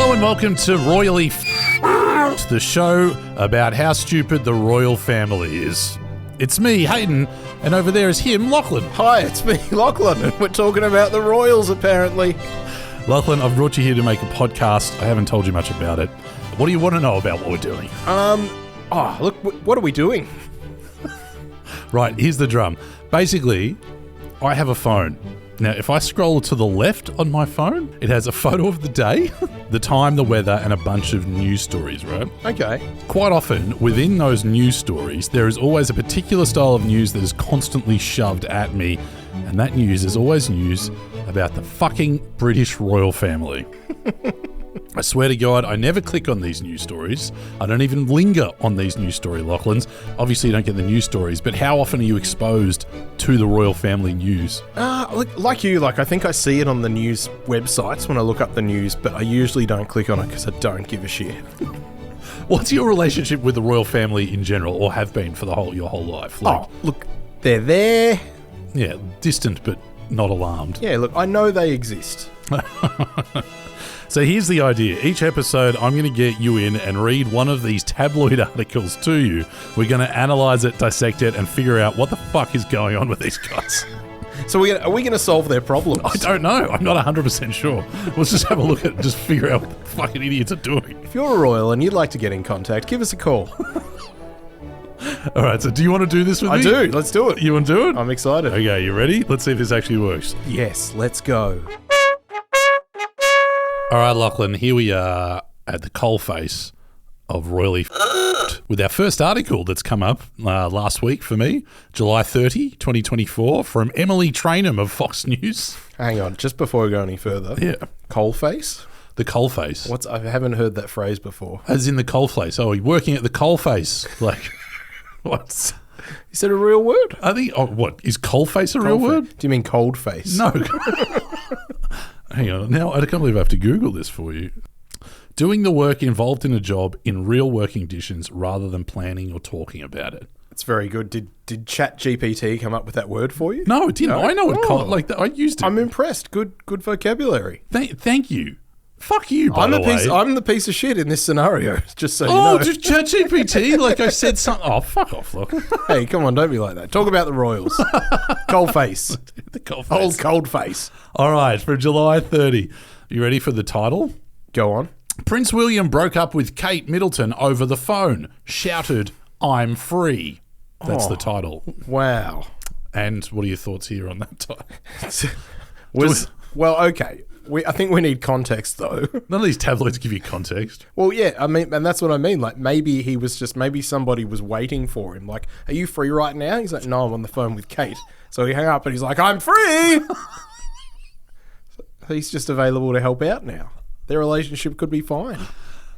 Hello and welcome to Royally the show about how stupid the royal family is. It's me, Hayden, and over there is him, Lachlan. Hi, it's me, Lachlan, and we're talking about the royals, apparently. Lachlan, I've brought you here to make a podcast. I haven't told you much about it. What do you want to know about what we're doing? Look, what are we doing? Right, here's the drum. Basically, I have a phone. Now, if I scroll to the left on my phone, it has a photo of the day, the time, the weather, and a bunch of news stories, right? Okay. Quite often, within those news stories, there is always a particular style of news that is constantly shoved at me, and that news is always news about the fucking British royal family. I swear to God, I never click on these news stories. I don't even linger on these news story, Lachlans. Obviously, you don't get the news stories, but how often are you exposed to the royal family news? Like you, I think I see it on the news websites when I look up the news, but I usually don't click on it because I don't give a shit. What's your relationship with the royal family in general, or have been for your whole life? Look, they're there. Yeah, distant but not alarmed. Yeah, look, I know they exist. So here's the idea. Each episode, I'm going to get you in and read one of these tabloid articles to you. We're going to analyse it, dissect it, and figure out what the fuck is going on with these guys. So are we going to solve their problems? I don't know. I'm not 100% sure. Let's just have a look at it and just figure out what the fucking idiots are doing. If you're a royal and you'd like to get in contact, give us a call. All right, so do you want to do this with me? I do. Let's do it. You want to do it? I'm excited. Okay, you ready? Let's see if this actually works. Yes, let's go. All right, Lachlan, here we are at the coalface of Royally with our first article that's come up last week for me, July 30, 2024, from Emily Trainham of Fox News. Hang on, just before we go any further. Yeah. Coalface? The coalface. I haven't heard that phrase before. As in the coalface. Oh, you're working at the coalface. Like, what? Is it a real word? I think, what, is coalface a real word? Do you mean cold face? No. Hang on. Now, I can't believe I have to Google this for you. Doing the work involved in a job in real working conditions rather than planning or talking about it. It's very good. Did ChatGPT come up with that word for you? No, it didn't. No? I know it. I used it. I'm impressed. Good vocabulary. Thank you. Fuck you, by the way. I'm the piece of shit in this scenario, just so you know. Oh, just ChatGPT? Like I said something. Oh, fuck off, look. Hey, come on, don't be like that. Talk about the royals. Cold face. The cold face. Old cold face. All right, for July 30. You ready for the title? Go on. Prince William broke up with Kate Middleton over the phone. Shouted, "I'm free." That's the title. Wow. And what are your thoughts here on that title? Well, okay. I think we need context, though. None of these tabloids give you context. Well, yeah, I mean, and that's what I mean. Like, maybe somebody was waiting for him. Like, are you free right now? He's like, no, I'm on the phone with Kate. So he hung up and he's like, I'm free! So he's just available to help out now. Their relationship could be fine.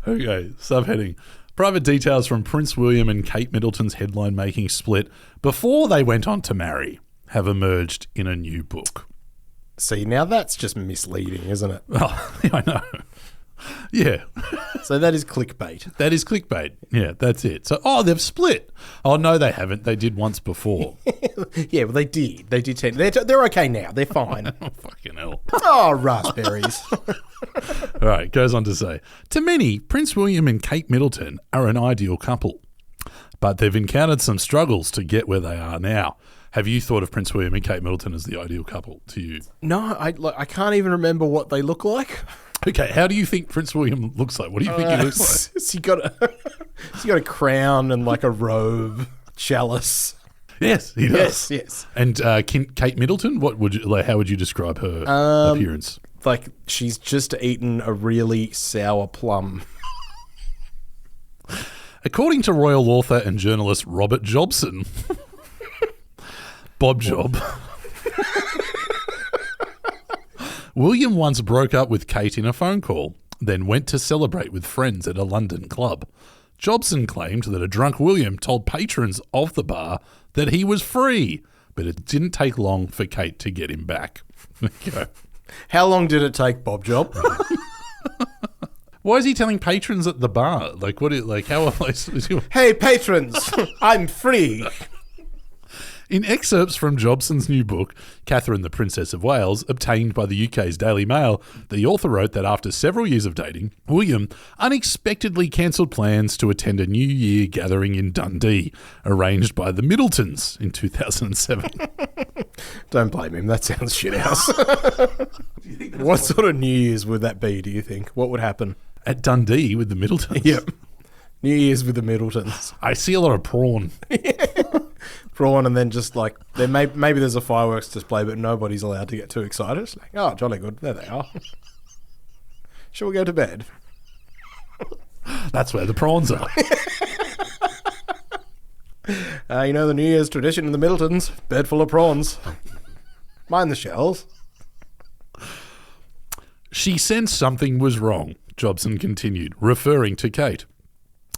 Okay, subheading. Private details from Prince William and Kate Middleton's headline-making split before they went on to marry have emerged in a new book. See, now that's just misleading, isn't it? Oh, I know. Yeah. So that is clickbait. That is clickbait. Yeah, that's it. So, they've split. Oh, no, they haven't. They did once before. Yeah, well, they did. They did. They're okay now. They're fine. Oh, fucking hell. Oh, raspberries. All right, goes on to say, to many, Prince William and Kate Middleton are an ideal couple, but they've encountered some struggles to get where they are now. Have you thought of Prince William and Kate Middleton as the ideal couple to you? No, I can't even remember what they look like. Okay, how do you think Prince William looks like? What do you think he looks like? He got a crown and like a robe, chalice. Yes, he does. Yes. And Kate Middleton, how would you describe her appearance? Like she's just eaten a really sour plum. According to royal author and journalist Robert Jobson, Bob Job. William once broke up with Kate in a phone call, then went to celebrate with friends at a London club. Jobson claimed that a drunk William told patrons of the bar that he was free, but it didn't take long for Kate to get him back. How long did it take, Bob Job? Why is he telling patrons at the bar? Like, how? Hey, patrons, I'm free. In excerpts from Jobson's new book, Catherine the Princess of Wales, obtained by the UK's Daily Mail, the author wrote that after several years of dating, William unexpectedly cancelled plans to attend a New Year gathering in Dundee, arranged by the Middletons in 2007. Don't blame him. That sounds shit house. What sort of New Year's would that be, do you think? What would happen? At Dundee with the Middletons? Yep. New Year's with the Middletons. I see a lot of prawn. Prawn, and then just like there maybe there's a fireworks display, but nobody's allowed to get too excited. It's like, oh, jolly good, there they are. Shall we go to bed? That's where the prawns are. You know the New Year's tradition in the Middletons: bed full of prawns. Mind the shells. She sensed something was wrong, Jobson continued, referring to Kate.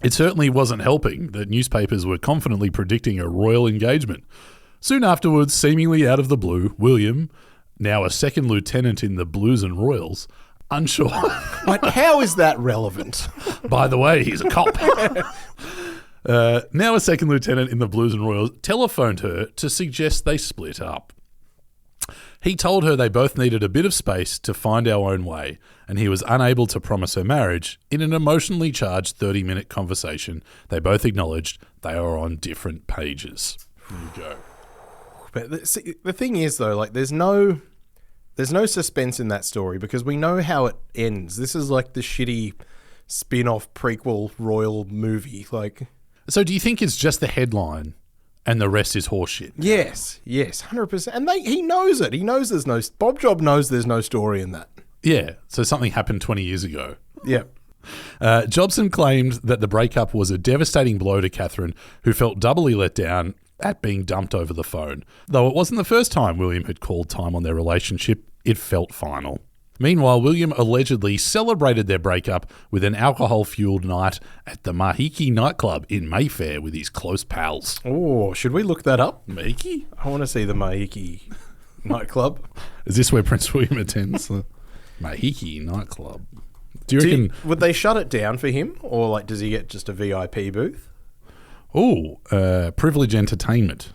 It certainly wasn't helping that newspapers were confidently predicting a royal engagement. Soon afterwards, seemingly out of the blue, William, now a second lieutenant in the Blues and Royals, unsure. But how is that relevant? By the way, he's a cop. Now a second lieutenant in the Blues and Royals, telephoned her to suggest they split up. He told her they both needed a bit of space to find our own way, and he was unable to promise her marriage. In an emotionally charged 30-minute conversation, they both acknowledged they are on different pages. There you go. But the thing is, though, like there's no suspense in that story because we know how it ends. This is like the shitty spin-off prequel royal movie. Like, so do you think it's just the headline and the rest is horseshit? Yes, 100%. And he knows it. He knows there's no... Bob Job knows there's no story in that. Yeah, so something happened 20 years ago. Yeah. Jobson claimed that the breakup was a devastating blow to Catherine, who felt doubly let down at being dumped over the phone. Though it wasn't the first time William had called time on their relationship, it felt final. Meanwhile, William allegedly celebrated their breakup with an alcohol-fueled night at the Mahiki Nightclub in Mayfair with his close pals. Oh, should we look that up? Mahiki? I want to see the Mahiki Nightclub. Is this where Prince William attends? The Mahiki Nightclub. Do you reckon... Would they shut it down for him? Or like, does he get just a VIP booth? Oh, Privilege Entertainment.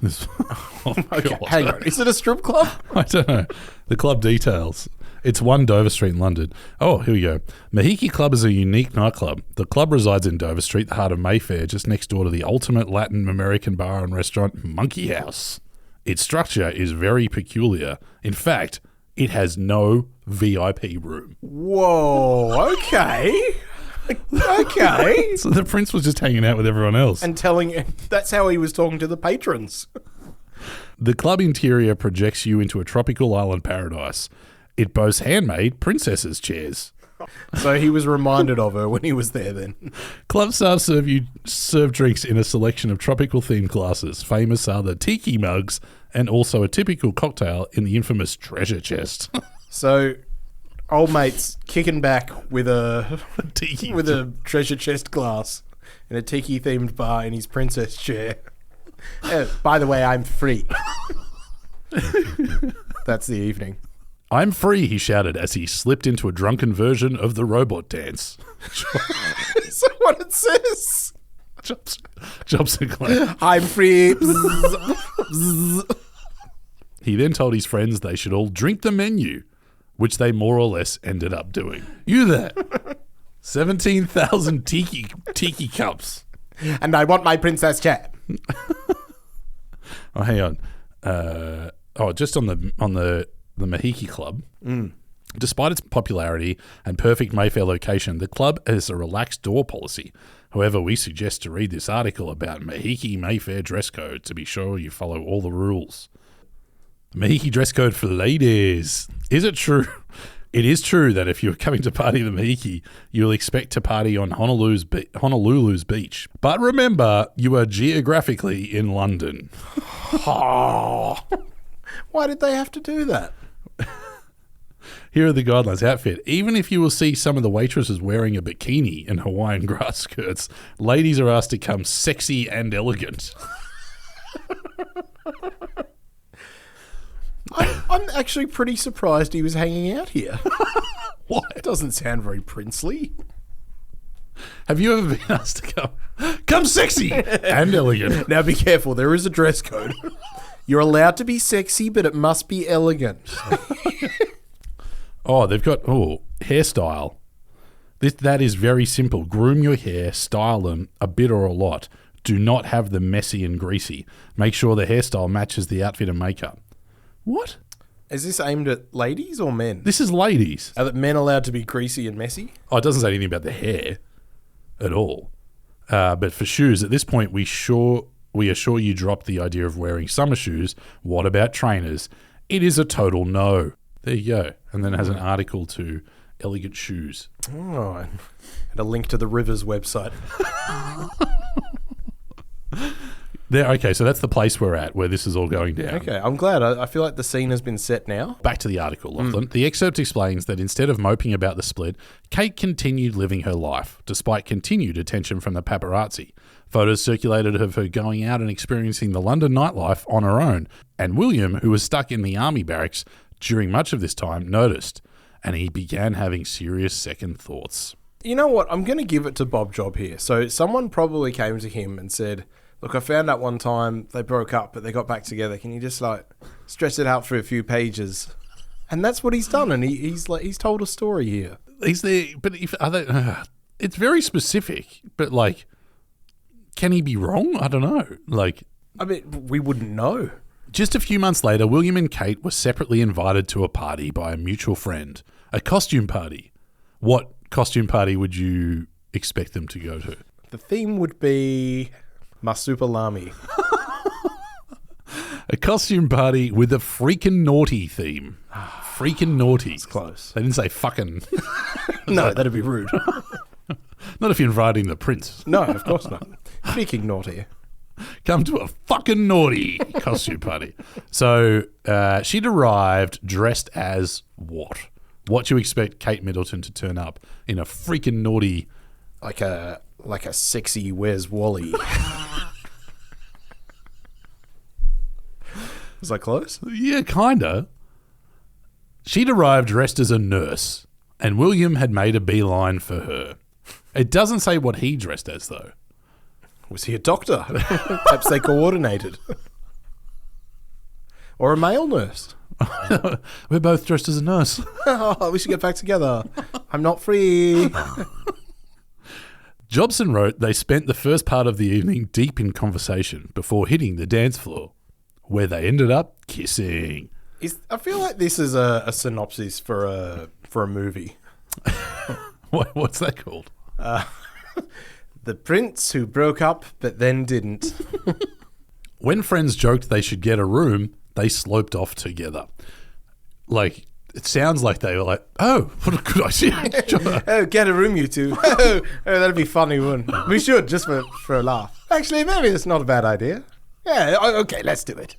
Oh, okay, God. hang on. Is it a strip club? I don't know. The club details. It's 1 Dover Street in London. Oh, here we go. Mahiki Club is a unique nightclub. The club resides in Dover Street, the heart of Mayfair, just next door to the ultimate Latin American bar and restaurant, Monkey House. Its structure is very peculiar. In fact, it has no VIP room. Whoa, okay. Okay. So the prince was just hanging out with everyone else. And that's how he was talking to the patrons. The club interior projects you into a tropical island paradise. It boasts handmade princesses' chairs. So he was reminded of her when he was there then. Club staff serve drinks in a selection of tropical themed glasses. Famous are the tiki mugs and also a typical cocktail in the infamous treasure chest. So old mate's kicking back with a treasure chest glass in a tiki themed bar in his princess chair. By the way, I'm free. That's the evening. I'm free, he shouted as he slipped into a drunken version of the robot dance. Is that what it says? Jobson claimed. I'm free. He then told his friends they should all drink the menu, which they more or less ended up doing. You there. 17,000 tiki cups. And I want my princess chair. Oh, hang on. Just on the Mahiki Club. Despite its popularity and perfect Mayfair location, the club has a relaxed door policy. However, we suggest to read this article about Mahiki Mayfair dress code to be sure you follow all the rules. Mahiki dress code for ladies. Is it true? It is true that if you're coming to party the Mahiki, you'll expect to party on Honolulu's beach. But remember, you are geographically in London. Why did they have to do that? Here are the guidelines. Outfit. Even if you will see some of the waitresses wearing a bikini and Hawaiian grass skirts, ladies are asked to come sexy and elegant. I'm actually pretty surprised he was hanging out here. Why? It doesn't sound very princely. Have you ever been asked to come sexy and elegant? Now be careful, there is a dress code. You're allowed to be sexy, but it must be elegant. Oh, they've got hairstyle. That is very simple. Groom your hair, style them a bit or a lot. Do not have them messy and greasy. Make sure the hairstyle matches the outfit and makeup. What? Is this aimed at ladies or men? This is ladies. Are men allowed to be greasy and messy? Oh, it doesn't say anything about the hair at all. But for shoes, at this point, we assure you dropped the idea of wearing summer shoes. What about trainers? It is a total no. There you go. And then it has an article to elegant shoes. Oh, and a link to the Rivers website. Okay, so that's the place we're at where this is all going down. Okay, I'm glad. I feel like the scene has been set now. Back to the article, Lachlan. The excerpt explains that instead of moping about the split, Kate continued living her life, despite continued attention from the paparazzi. Photos circulated of her going out and experiencing the London nightlife on her own, and William, who was stuck in the army barracks during much of this time, noticed, and he began having serious second thoughts. You know what? I'm going to give it to Bob Job here. So someone probably came to him and said, look, I found out one time they broke up, but they got back together. Can you just stretch it out for a few pages? And that's what he's done. And he's told a story here. He's there, but it's very specific. But can he be wrong? I don't know. I mean, we wouldn't know. Just a few months later, William and Kate were separately invited to a party by a mutual friend, a costume party. What costume party would you expect them to go to? The theme would be Masupalami. A costume party with a freaking naughty theme. Freaking naughty. It's close. They didn't say fucking. No, that'd be rude. Not if you're inviting the prince. No, of course not. Freaking naughty. Come to a fucking naughty costume party. So she'd arrived dressed as what? What do you expect Kate Middleton to turn up in a freaking naughty... Like a sexy Where's Wally. Was that close? Yeah, kinda. She'd arrived dressed as a nurse, and William had made a beeline for her. It doesn't say what he dressed as, though. Was he a doctor? Perhaps they coordinated. Or a male nurse. We're both dressed as a nurse. Oh, we should get back together. I'm not free. Jobson wrote they spent the first part of the evening deep in conversation before hitting the dance floor, where they ended up kissing. I feel like this is a synopsis for a movie. What's that called? The Prince Who Broke Up But Then Didn't. When friends joked they should get a room, they sloped off together. It sounds like they were like, oh, what a good idea. Oh, get a room, you two. Oh, that'd be funny, wouldn't it? We should, just for a laugh. Actually, maybe that's not a bad idea. Yeah, okay, let's do it.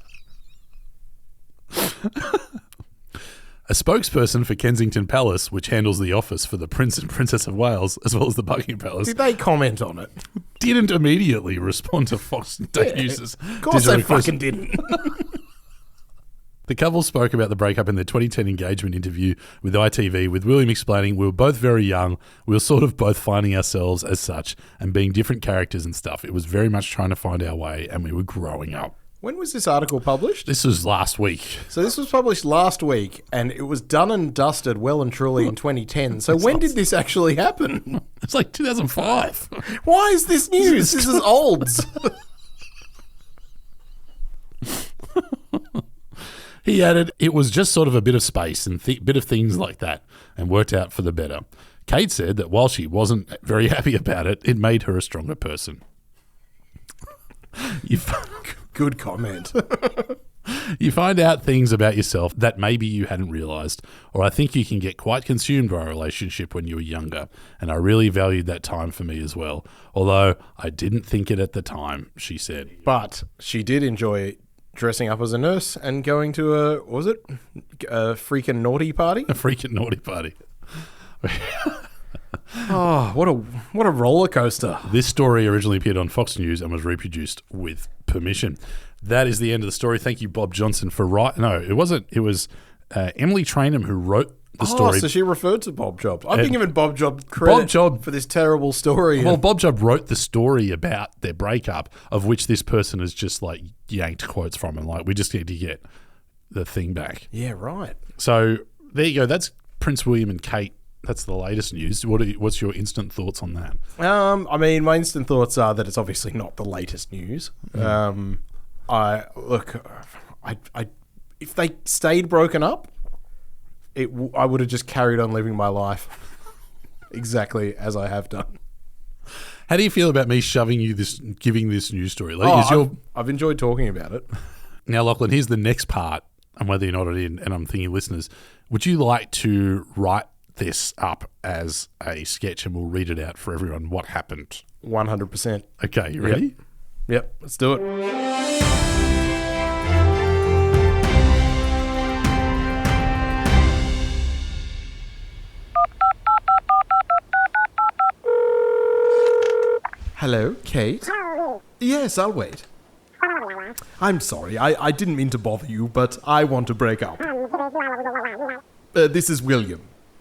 A spokesperson for Kensington Palace, which handles the office for the Prince and Princess of Wales, as well as the Buckingham Palace, did they comment on it? Didn't immediately respond to Fox News' Of course they fucking didn't. The couple spoke about the breakup in their 2010 engagement interview with ITV, with William explaining, we were both very young, we were sort of both finding ourselves as such and being different characters and stuff. It was very much trying to find our way and we were growing up. When was this article published? This was last week. So this was published last week and it was done and dusted well and truly in 2010. So when did this actually happen? It's like 2005. Why is this news? This is olds. He added, it was just sort of a bit of space and bit of things like that and worked out for the better. Kate said that while she wasn't very happy about it, it made her a stronger person. Good comment. You find out things about yourself that maybe you hadn't realised, or I think you can get quite consumed by a relationship when you were younger, and I really valued that time for me as well, although I didn't think it at the time, she said. But she did enjoy dressing up as a nurse and going to a freaking naughty party? A freaking naughty party. Oh, what a roller coaster. This story originally appeared on Fox News and was reproduced with permission. That is the end of the story. Thank you, Bob Johnson, for writing. No, it wasn't. It was Emily Trainham who wrote the story. So she referred to Bob Job. I've been giving Bob Job credit for this terrible story. Well, Bob Job wrote the story about their breakup, of which this person has just like yanked quotes from, and like, we just need to get the thing back. Yeah, right. So there you go. That's Prince William and Kate. That's the latest news. What's your instant thoughts on that? I mean, my instant thoughts are that it's obviously not the latest news. If they stayed broken up, I would have just carried on living my life exactly as I have done. How do you feel about me giving this news story? I've enjoyed talking about it. Now, Lachlan, here's the next part, and whether you're not in, and I'm thinking listeners, would you like to write this up as a sketch and we'll read it out for everyone what happened? 100%. Okay, you ready? Yep, let's do it. Hello, Kate? Yes, I'll wait. I'm sorry, I didn't mean to bother you, but I want to break up. This is William.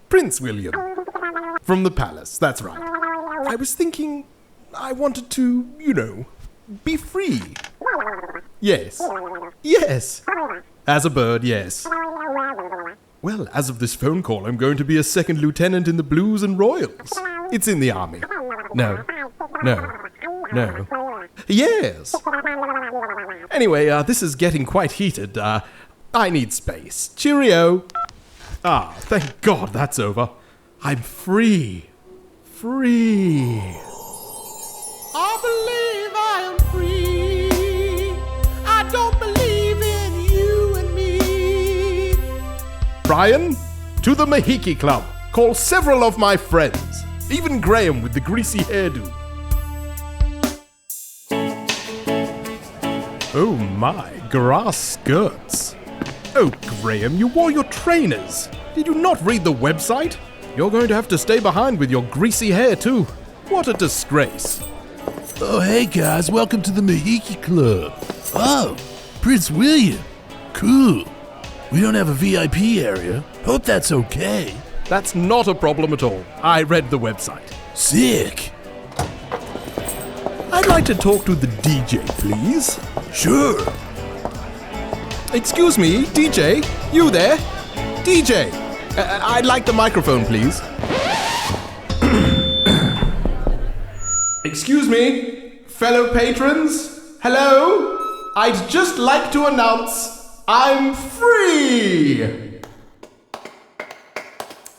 Prince William. From the palace, that's right. I was thinking I wanted to, be free. Yes. Yes. As a bird, yes. Well, as of this phone call, I'm going to be a second lieutenant in the Blues and Royals. It's in the army. No. Yes. Anyway, this is getting quite heated. I need space. Cheerio. Thank God that's over. I'm free. Free. I believe I am free. I don't believe in you and me. Brian, to the Mahiki Club. Call several of my friends. Even Graham with the greasy hairdo. Oh my, grass skirts. Oh, Graham, you wore your trainers. Did you not read the website? You're going to have to stay behind with your greasy hair, too. What a disgrace. Oh, hey guys, welcome to the Mahiki Club. Oh, Prince William. Cool. We don't have a VIP area. Hope that's okay. That's not a problem at all. I read the website. Sick. I'd like to talk to the DJ, please. Sure. Excuse me, DJ? You there? DJ, I'd like the microphone, please. Excuse me, fellow patrons? Hello? I'd just like to announce I'm free!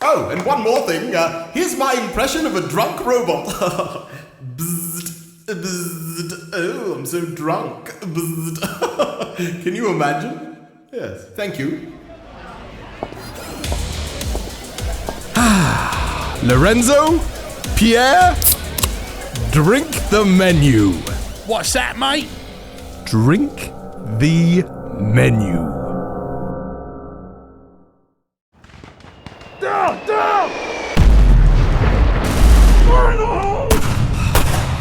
Oh, and one more thing. Here's my impression of a drunk robot. Bzzzt, bzzzt. Oh, I'm so drunk. Bzzzt. Can you imagine? Yes, thank you. Lorenzo, Pierre, drink the menu. What's that, mate? Drink the menu. Down!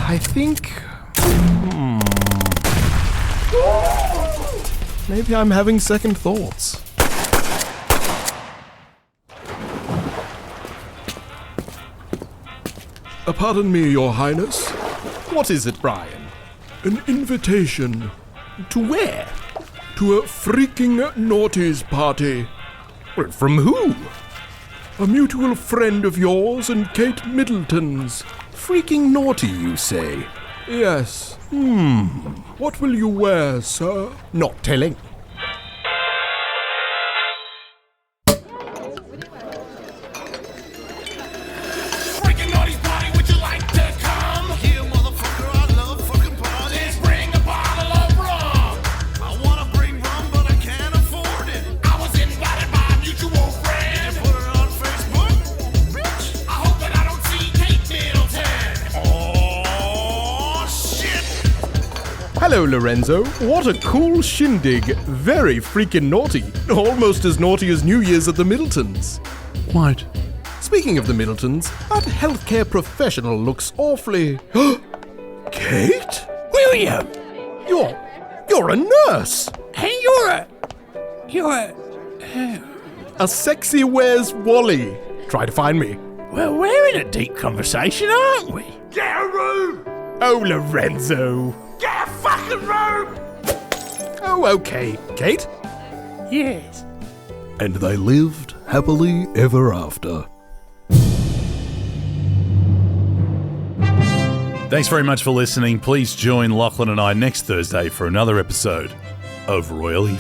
I think... Maybe I'm having second thoughts. Pardon me, Your Highness. What is it, Brian? An invitation. To where? To a freaking naughties party. Well, from who? A mutual friend of yours and Kate Middleton's. Freaking naughty, you say? Yes. What will you wear, sir? Not telling. Hello, Lorenzo. What a cool shindig. Very freaking naughty. Almost as naughty as New Year's at the Middletons. What? Speaking of the Middletons, that healthcare professional looks awfully... Kate? William! You're a nurse! Hey, you're a... A sexy Where's Wally? Try to find me. Well, we're in a deep conversation, aren't we? Get a room! Oh, Lorenzo. Get a fucking room! Oh, okay. Kate? Yes. And they lived happily ever after. Thanks very much for listening. Please join Lachlan and I next Thursday for another episode of Royally